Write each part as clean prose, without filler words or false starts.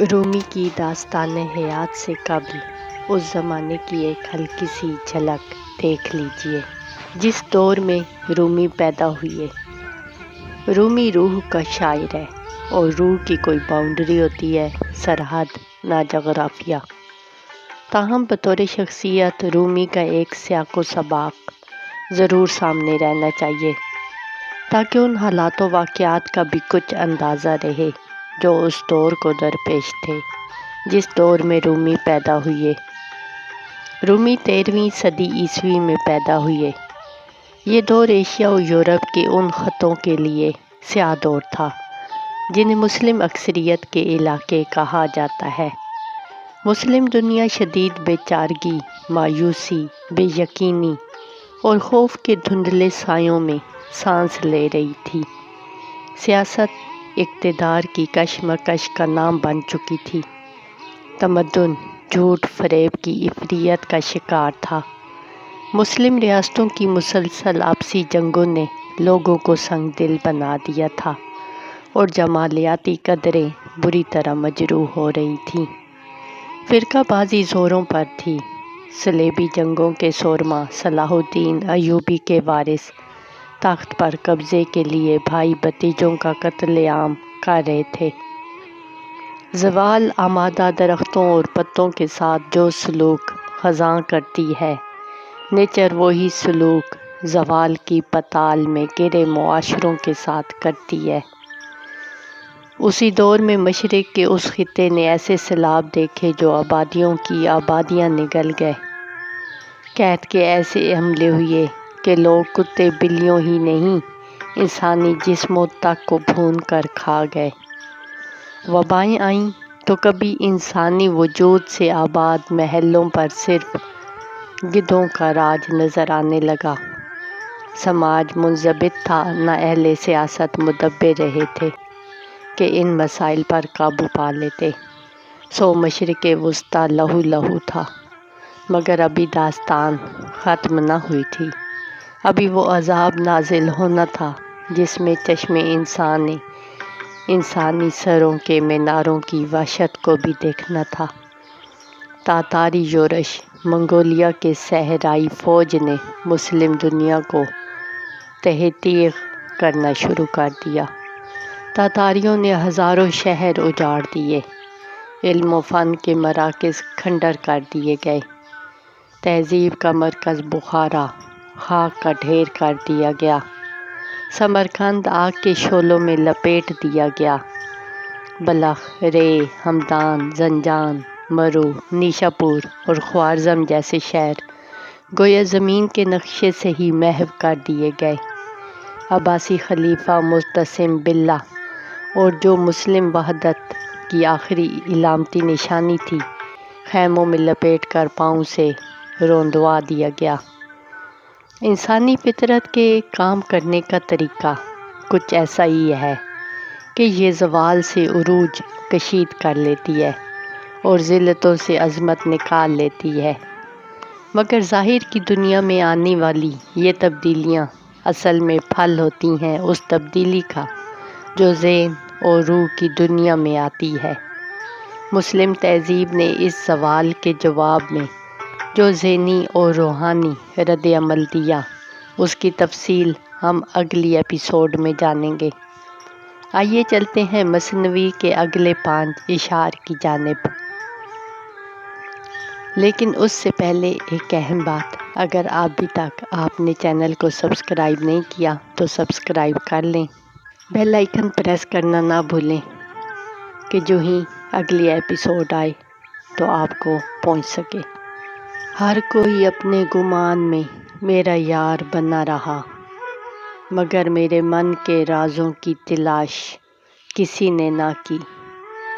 رومی کی داستان حیات سے قبل اس زمانے کی ایک ہلکی سی جھلک دیکھ لیجئے جس دور میں رومی پیدا ہوئے۔ رومی روح کا شاعر ہے اور روح کی کوئی باؤنڈری ہوتی ہے، سرحد نہ جغرافیہ۔ تاہم بطور شخصیت رومی کا ایک سیاق و سباق ضرور سامنے رہنا چاہیے تاکہ ان حالات و واقعات کا بھی کچھ اندازہ رہے جو اس دور کو درپیش تھے جس دور میں رومی پیدا ہوئے۔ رومی 13ویں صدی عیسوی میں پیدا ہوئے۔ یہ دور ایشیا و یورپ کے ان خطوں کے لیے سیاہ دور تھا جنہیں مسلم اکثریت کے علاقے کہا جاتا ہے۔ مسلم دنیا شدید بے چارگی، مایوسی، بے یقینی اور خوف کے دھندلے سایوں میں سانس لے رہی تھی۔ سیاست اقتدار کی کشمکش کا نام بن چکی تھی۔ تمدن جھوٹ فریب کی عفریت کا شکار تھا۔ مسلم ریاستوں کی مسلسل آپسی جنگوں نے لوگوں کو سنگ دل بنا دیا تھا اور جمالیاتی قدریں بری طرح مجروح ہو رہی تھیں۔ فرقہ بازی زوروں پر تھی۔ صلیبی جنگوں کے سورما صلاح الدین ایوبی کے وارث تخت پر قبضے کے لیے بھائی بھتیجوں کا قتل عام کر رہے تھے۔ زوال آمادہ درختوں اور پتوں کے ساتھ جو سلوک خزاں کرتی ہے، نیچر وہی سلوک زوال کی پتال میں گرے معاشروں کے ساتھ کرتی ہے۔ اسی دور میں مشرق کے اس خطے نے ایسے سیلاب دیکھے جو آبادیوں کی آبادیاں نگل گئے۔ قحط کے ایسے حملے ہوئے کہ لوگ کتے بلیوں ہی نہیں انسانی جسموں تک کو بھون کر کھا گئے۔ وبائیں آئیں تو کبھی انسانی وجود سے آباد محلوں پر صرف گدھوں کا راج نظر آنے لگا۔ سماج منضبط تھا، نہ اہل سیاست مدبر رہے تھے کہ ان مسائل پر قابو پا لیتے۔ سو مشرق وسطیٰ لہو لہو تھا، مگر ابھی داستان ختم نہ ہوئی تھی۔ ابھی وہ عذاب نازل ہونا تھا جس میں چشم انسان نے انسانی سروں کے میناروں کی وحشت کو بھی دیکھنا تھا۔ تاتاری یورش منگولیا کے صحرائی فوج نے مسلم دنیا کو تہہ تیغ کرنا شروع کر دیا۔ تاتاریوں نے ہزاروں شہر اجاڑ دیے، علم و فن کے مراکز کھنڈر کر دیے گئے، تہذیب کا مرکز بخارا خاک کا ڈھیر کر دیا گیا، سمرقند آگ کے شعلوں میں لپیٹ دیا گیا۔ بلخ، رے، ہمدان، زنجان، مرو، نیشا پور اور خوارزم جیسے شہر گویا زمین کے نقشے سے ہی محو کر دیے گئے۔ عباسی خلیفہ معتصم باللہ اور جو مسلم وحدت کی آخری علامتی نشانی تھی، خیموں میں لپیٹ کر پاؤں سے روندوا دیا گیا۔ انسانی فطرت کے کام کرنے کا طریقہ کچھ ایسا ہی ہے کہ یہ زوال سے عروج کشید کر لیتی ہے اور ذلتوں سے عظمت نکال لیتی ہے، مگر ظاہر کی دنیا میں آنے والی یہ تبدیلیاں اصل میں پھل ہوتی ہیں اس تبدیلی کا جو ذہن اور روح کی دنیا میں آتی ہے۔ مسلم تہذیب نے اس زوال کے جواب میں جو ذہنی اور روحانی رد عمل دیا، اس کی تفصیل ہم اگلی ایپیسوڈ میں جانیں گے۔ آئیے چلتے ہیں مثنوی کے اگلے 5 اشعار کی جانب۔ لیکن اس سے پہلے ایک اہم بات، اگر ابھی تک آپ نے چینل کو سبسکرائب نہیں کیا تو سبسکرائب کر لیں، بیل آئیکن پریس کرنا نہ بھولیں کہ جو ہی اگلی ایپیسوڈ آئے تو آپ کو پہنچ سکے۔ ہر کوئی اپنے گمان میں میرا یار بنا رہا، مگر میرے من کے رازوں کی تلاش کسی نے نہ کی۔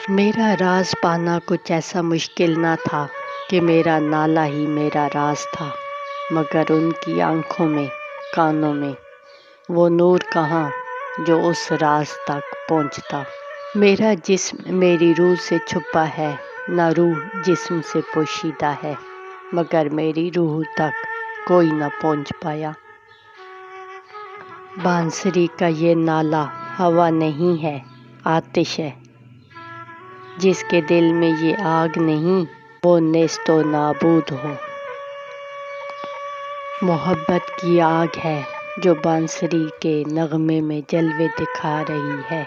میرا راز پانا کچھ ایسا مشکل نہ تھا کہ میرا نالہ ہی میرا راز تھا، مگر ان کی آنکھوں میں، کانوں میں وہ نور کہاں جو اس راز تک پہنچتا۔ میرا جسم میری روح سے چھپا ہے، نہ روح جسم سے پوشیدہ ہے، مگر میری روح تک کوئی نہ پہنچ پایا۔ بانسری کا یہ نالہ ہوا نہیں ہے، آتش ہے۔ جس کے دل میں یہ آگ نہیں وہ نیست و نابود ہو۔ محبت کی آگ ہے جو بانسری کے نغمے میں جلوے دکھا رہی ہے،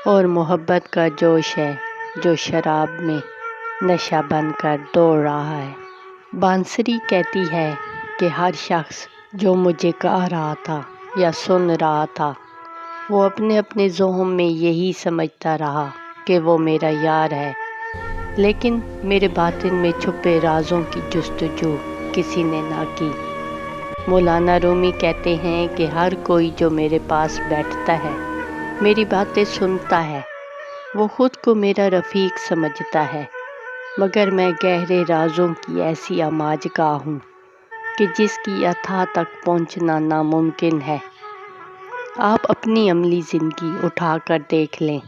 اور محبت کا جوش ہے جو شراب میں نشہ بن کر دوڑ رہا ہے۔ بانسری کہتی ہے کہ ہر شخص جو مجھے گا رہا تھا یا سن رہا تھا وہ اپنے اپنے ذہن میں یہی سمجھتا رہا کہ وہ میرا یار ہے، لیکن میرے باطن میں چھپے رازوں کی جستجو کسی نے نہ کی۔ مولانا رومی کہتے ہیں کہ ہر کوئی جو میرے پاس بیٹھتا ہے میری باتیں سنتا ہے، وہ خود کو میرا رفیق سمجھتا ہے، مگر میں گہرے رازوں کی ایسی آماج گاہ ہوں کہ جس کی اتھا تک پہنچنا ناممکن ہے۔ آپ اپنی عملی زندگی اٹھا کر دیکھ لیں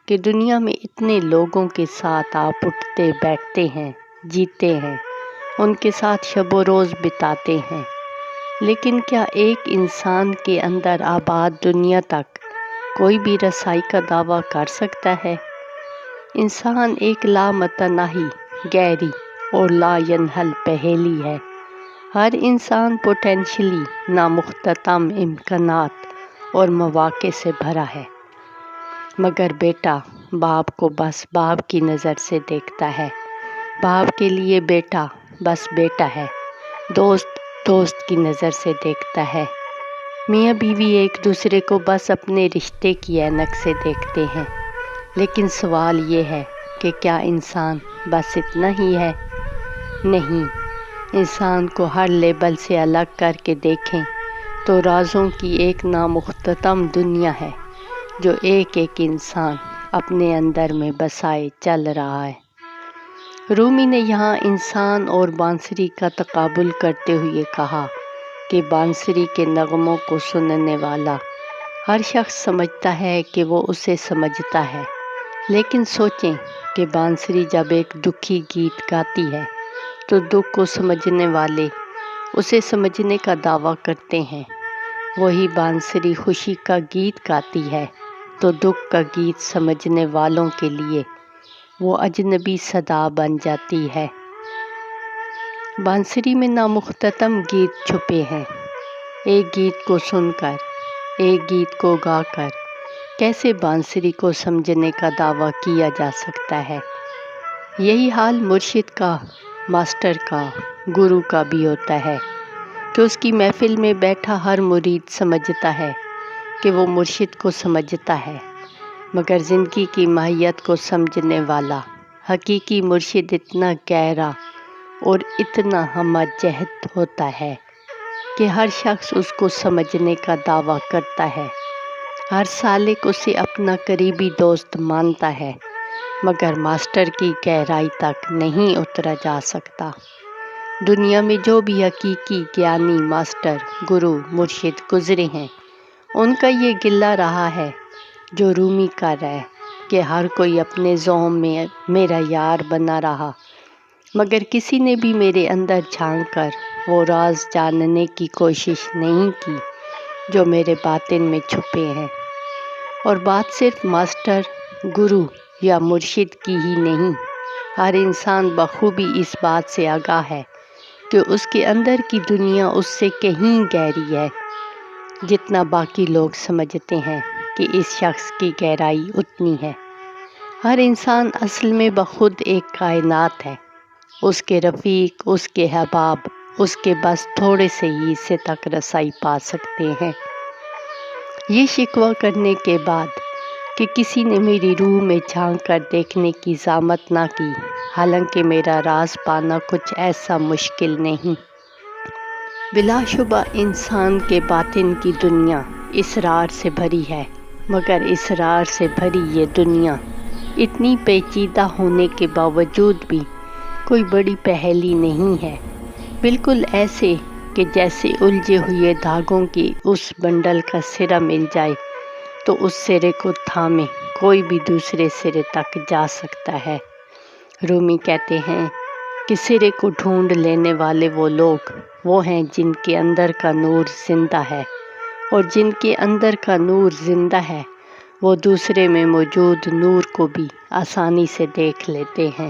کہ دنیا میں اتنے لوگوں کے ساتھ آپ اٹھتے بیٹھتے ہیں، جیتے ہیں، ان کے ساتھ شب و روز بتاتے ہیں، لیکن کیا ایک انسان کے اندر آباد دنیا تک کوئی بھی رسائی کا دعویٰ کر سکتا ہے؟ انسان ایک لامتناہی، گہری اور لا ینحل پہیلی ہے۔ ہر انسان پوٹینشلی نامختتم امکانات اور مواقع سے بھرا ہے، مگر بیٹا باپ کو بس باپ کی نظر سے دیکھتا ہے، باپ کے لیے بیٹا بس بیٹا ہے، دوست دوست کی نظر سے دیکھتا ہے، میاں بیوی ایک دوسرے کو بس اپنے رشتے کی عینک سے دیکھتے ہیں۔ لیکن سوال یہ ہے کہ کیا انسان بس اتنا ہی ہے؟ نہیں، انسان کو ہر لیبل سے الگ کر کے دیکھیں تو رازوں کی ایک نامختتم دنیا ہے جو ایک ایک انسان اپنے اندر میں بسائے چل رہا ہے۔ رومی نے یہاں انسان اور بانسری کا تقابل کرتے ہوئے کہا کہ بانسری کے نغموں کو سننے والا ہر شخص سمجھتا ہے کہ وہ اسے سمجھتا ہے، لیکن سوچیں کہ بانسری جب ایک دکھی گیت گاتی ہے تو دکھ کو سمجھنے والے اسے سمجھنے کا دعویٰ کرتے ہیں، وہی بانسری خوشی کا گیت گاتی ہے تو دکھ کا گیت سمجھنے والوں کے لیے وہ اجنبی صدا بن جاتی ہے۔ بانسری میں نامختتم گیت چھپے ہیں۔ ایک گیت کو سن کر، ایک گیت کو گا کر کیسے بانسری کو سمجھنے کا دعویٰ کیا جا سکتا ہے؟ یہی حال مرشد کا، ماسٹر کا، گرو کا بھی ہوتا ہے کہ اس کی محفل میں بیٹھا ہر مرید سمجھتا ہے کہ وہ مرشد کو سمجھتا ہے، مگر زندگی کی ماہیت کو سمجھنے والا حقیقی مرشد اتنا گہرا اور اتنا ہمہ جہت ہوتا ہے کہ ہر شخص اس کو سمجھنے کا دعویٰ کرتا ہے، ہر سالک اسے اپنا قریبی دوست مانتا ہے، مگر ماسٹر کی گہرائی تک نہیں اترا جا سکتا۔ دنیا میں جو بھی حقیقی گیانی ماسٹر، گرو، مرشد گزرے ہیں، ان کا یہ گلہ رہا ہے جو رومی کر رہا ہے کہ ہر کوئی اپنے ذہن میں میرا یار بنا رہا، مگر کسی نے بھی میرے اندر جھانک کر وہ راز جاننے کی کوشش نہیں کی جو میرے باطن میں چھپے ہیں۔ اور بات صرف ماسٹر، گرو یا مرشد کی ہی نہیں، ہر انسان بخوبی اس بات سے آگاہ ہے کہ اس کے اندر کی دنیا اس سے کہیں گہری ہے، جتنا باقی لوگ سمجھتے ہیں کہ اس شخص کی گہرائی اتنی ہے۔ ہر انسان اصل میں بخود ایک کائنات ہے، اس کے رفیق، اس کے احباب اس کے بس تھوڑے سے ہی حصے تک رسائی پا سکتے ہیں۔ یہ شکوہ کرنے کے بعد کہ کسی نے میری روح میں جھانک کر دیکھنے کی زحمت نہ کی، حالانکہ میرا راز پانا کچھ ایسا مشکل نہیں۔ بلا شبہ انسان کے باطن کی دنیا اسرار سے بھری ہے، مگر اسرار سے بھری یہ دنیا اتنی پیچیدہ ہونے کے باوجود بھی کوئی بڑی پہیلی نہیں ہے، بالکل ایسے کہ جیسے الجھے ہوئے دھاگوں کی اس بنڈل کا سرا مل جائے تو اس سرے کو تھامے کوئی بھی دوسرے سرے تک جا سکتا ہے۔ رومی کہتے ہیں کہ سرے کو ڈھونڈ لینے والے وہ لوگ وہ ہیں جن کے اندر کا نور زندہ ہے، اور جن کے اندر کا نور زندہ ہے وہ دوسرے میں موجود نور کو بھی آسانی سے دیکھ لیتے ہیں۔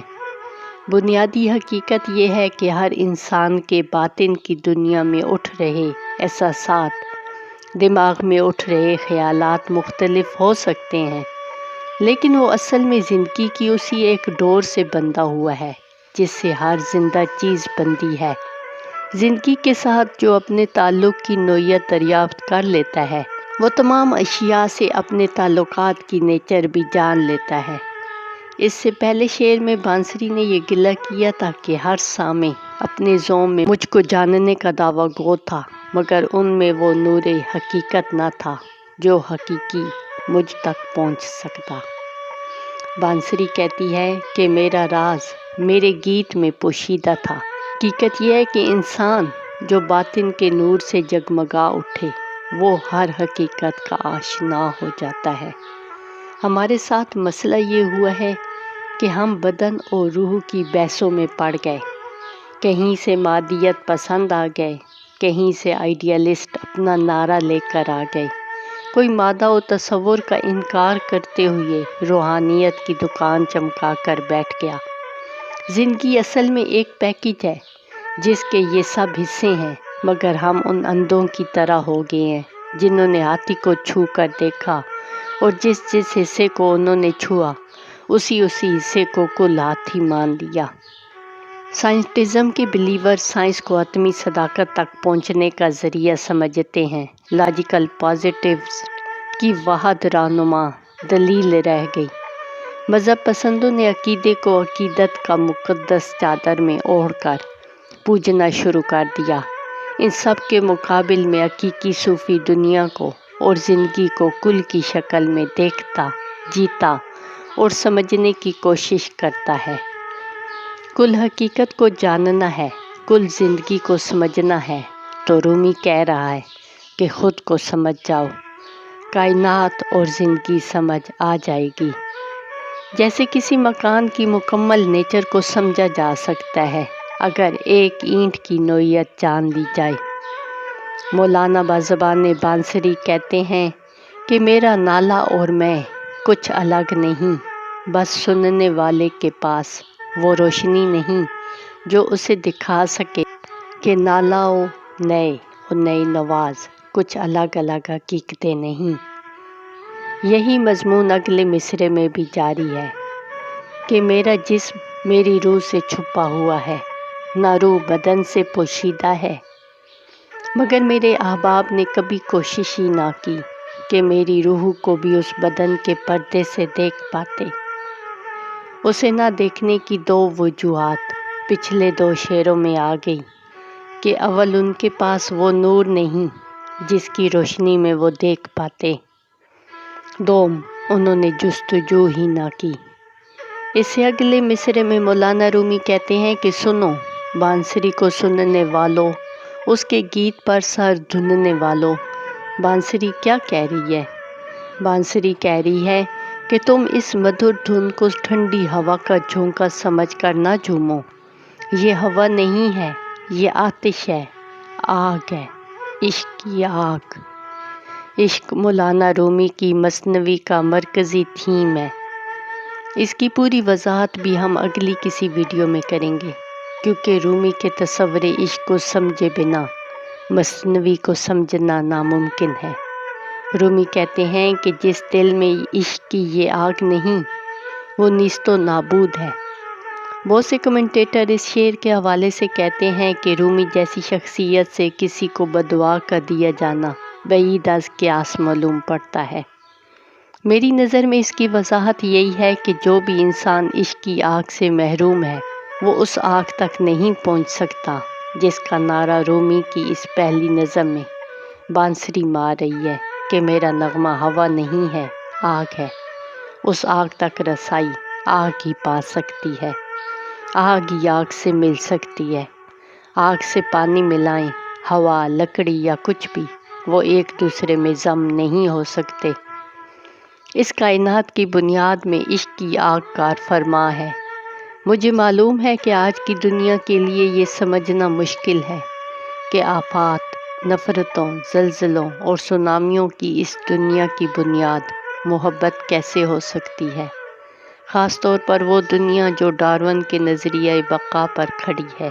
بنیادی حقیقت یہ ہے کہ ہر انسان کے باطن کی دنیا میں اٹھ رہے احساسات، دماغ میں اٹھ رہے خیالات مختلف ہو سکتے ہیں، لیکن وہ اصل میں زندگی کی اسی ایک ڈور سے بندھا ہوا ہے جس سے ہر زندہ چیز بندھی ہے۔ زندگی کے ساتھ جو اپنے تعلق کی نوعیت دریافت کر لیتا ہے، وہ تمام اشیاء سے اپنے تعلقات کی نیچر بھی جان لیتا ہے۔ اس سے پہلے شعر میں بانسری نے یہ گلہ کیا تھا کہ ہر سامع اپنے ذوق میں مجھ کو جاننے کا دعویٰ گو تھا، مگر ان میں وہ نور حقیقت نہ تھا جو حقیقی مجھ تک پہنچ سکتا۔ بانسری کہتی ہے کہ میرا راز میرے گیت میں پوشیدہ تھا۔ حقیقت یہ ہے کہ انسان جو باطن کے نور سے جگمگا اٹھے، وہ ہر حقیقت کا آشنا ہو جاتا ہے۔ ہمارے ساتھ مسئلہ یہ ہوا ہے کہ ہم بدن اور روح کی بحثوں میں پڑ گئے، کہیں سے مادیت پسند آ گئے، کہیں سے آئیڈیالسٹ اپنا نعرہ لے کر آ گئے، کوئی مادہ و تصور کا انکار کرتے ہوئے روحانیت کی دکان چمکا کر بیٹھ گیا۔ زندگی اصل میں ایک پیکج ہے جس کے یہ سب حصے ہیں، مگر ہم ان اندھوں کی طرح ہو گئے ہیں جنہوں نے ہاتھی کو چھو کر دیکھا اور جس حصے کو انہوں نے چھوا اسی حصے کو کل ہاتھی مان لیا۔ سائنٹزم کے بلیور سائنس کو حتمی صداقت تک پہنچنے کا ذریعہ سمجھتے ہیں۔ لاجیکل پازیٹیوسٹ کی واحد رہنما دلیل رہ گئی۔ مذہب پسندوں نے عقیدے کو عقیدت کا مقدس چادر میں اوڑھ کر پوجنا شروع کر دیا۔ ان سب کے مقابل میں حقیقی صوفی دنیا کو اور زندگی کو کل کی شکل میں دیکھتا، جیتا اور سمجھنے کی کوشش کرتا ہے۔ کل حقیقت کو جاننا ہے، کل زندگی کو سمجھنا ہے، تو رومی کہہ رہا ہے کہ خود کو سمجھ جاؤ، کائنات اور زندگی سمجھ آ جائے گی۔ جیسے کسی مکان کی مکمل نیچر کو سمجھا جا سکتا ہے اگر ایک اینٹ کی نوعیت جان لی جائے۔ مولانا بازبان بانسری کہتے ہیں کہ میرا نالہ اور میں کچھ الگ نہیں، بس سننے والے کے پاس وہ روشنی نہیں جو اسے دکھا سکے کہ نالہ و نئی نواز کچھ الگ الگ حقیقتیں نہیں۔ یہی مضمون اگلے مصرعے میں بھی جاری ہے کہ میرا جسم میری روح سے چھپا ہوا ہے، نہ روح بدن سے پوشیدہ ہے، مگر میرے احباب نے کبھی کوشش ہی نہ کی کہ میری روح کو بھی اس بدن کے پردے سے دیکھ پاتے۔ اسے نہ دیکھنے کی دو وجوہات پچھلے دو شعروں میں آ گئی کہ اول ان کے پاس وہ نور نہیں جس کی روشنی میں وہ دیکھ پاتے، دوم انہوں نے جستجو ہی نہ کی۔ اس سے اگلے مصرعے میں مولانا رومی کہتے ہیں کہ سنو بانسری کو سننے والوں، اس کے گیت پر سر دھننے والوں، بانسری کیا کہہ رہی ہے؟ بانسری کہہ رہی ہے کہ تم اس مدھر دھن کو ٹھنڈی ہوا کا جھونکا سمجھ کر نہ جھومو۔ یہ ہوا نہیں ہے، یہ آتش ہے، آگ ہے، عشق کی آگ۔ عشق مولانا رومی کی مثنوی کا مرکزی تھیم ہے۔ اس کی پوری وضاحت بھی ہم اگلی کسی ویڈیو میں کریں گے، کیونکہ رومی کے تصور عشق کو سمجھے بنا مثنوی کو سمجھنا ناممکن ہے۔ رومی کہتے ہیں کہ جس دل میں عشق کی یہ آگ نہیں، وہ نیست و نابود ہے۔ بہت سے کمنٹیٹر اس شعر کے حوالے سے کہتے ہیں کہ رومی جیسی شخصیت سے کسی کو بددعا کا دیا جانا بعید از قیاس معلوم پڑتا ہے۔ میری نظر میں اس کی وضاحت یہی ہے کہ جو بھی انسان عشق کی آگ سے محروم ہے، وہ اس آگ تک نہیں پہنچ سکتا جس کا نعرہ رومی کی اس پہلی نظم میں بانسری مار رہی ہے کہ میرا نغمہ ہوا نہیں ہے، آگ ہے۔ اس آگ تک رسائی آگ ہی پا سکتی ہے، آگ ہی آگ سے مل سکتی ہے۔ آگ سے پانی ملائیں، ہوا، لکڑی یا کچھ بھی، وہ ایک دوسرے میں ضم نہیں ہو سکتے۔ اس کائنات کی بنیاد میں عشق کی آگ کار فرما ہے۔ مجھے معلوم ہے کہ آج کی دنیا کے لیے یہ سمجھنا مشکل ہے کہ آفات، نفرتوں، زلزلوں اور سونامیوں کی اس دنیا کی بنیاد محبت کیسے ہو سکتی ہے؟ خاص طور پر وہ دنیا جو ڈارون کے نظریہ بقا پر کھڑی ہے۔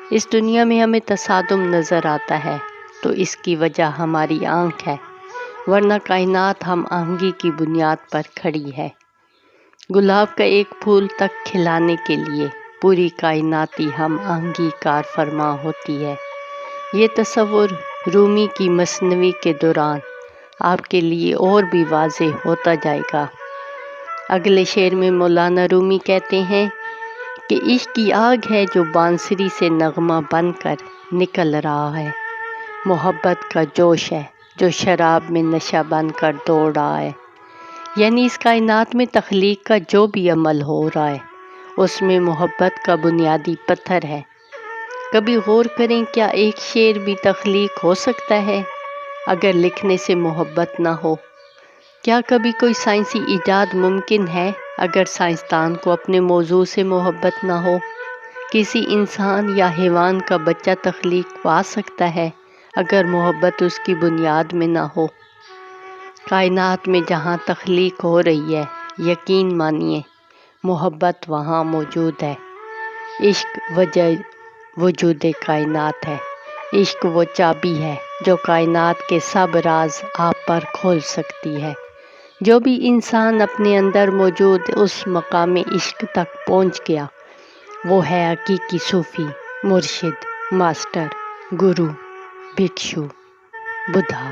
اس دنیا میں ہمیں تصادم نظر آتا ہے تو اس کی وجہ ہماری آنکھ ہے، ورنہ کائنات ہم آہنگی کی بنیاد پر کھڑی ہے۔ گلاب کا ایک پھول تک کھلانے کے لیے پوری کائناتی ہم آہنگی کار فرما ہوتی ہے۔ یہ تصور رومی کی مثنوی کے دوران آپ کے لیے اور بھی واضح ہوتا جائے گا۔ اگلے شعر میں مولانا رومی کہتے ہیں کہ عشق کی آگ ہے جو بانسری سے نغمہ بن کر نکل رہا ہے، محبت کا جوش ہے جو شراب میں نشہ بن کر دوڑ رہا ہے۔ یعنی اس کائنات میں تخلیق کا جو بھی عمل ہو رہا ہے اس میں محبت کا بنیادی پتھر ہے۔ کبھی غور کریں، کیا ایک شعر بھی تخلیق ہو سکتا ہے اگر لکھنے سے محبت نہ ہو؟ کیا کبھی کوئی سائنسی ایجاد ممکن ہے اگر سائنسدان کو اپنے موضوع سے محبت نہ ہو؟ کسی انسان یا حیوان کا بچہ تخلیق پا سکتا ہے اگر محبت اس کی بنیاد میں نہ ہو؟ کائنات میں جہاں تخلیق ہو رہی ہے، یقین مانیے محبت وہاں موجود ہے۔ عشق وجہ وجود کائنات ہے۔ عشق وہ چابی ہے جو کائنات کے سب راز آپ پر کھول سکتی ہے۔ جو بھی انسان اپنے اندر موجود اس مقام عشق تک پہنچ گیا، وہ ہے حقیقی صوفی، مرشد، ماسٹر، گرو، بھکشو، بدھا۔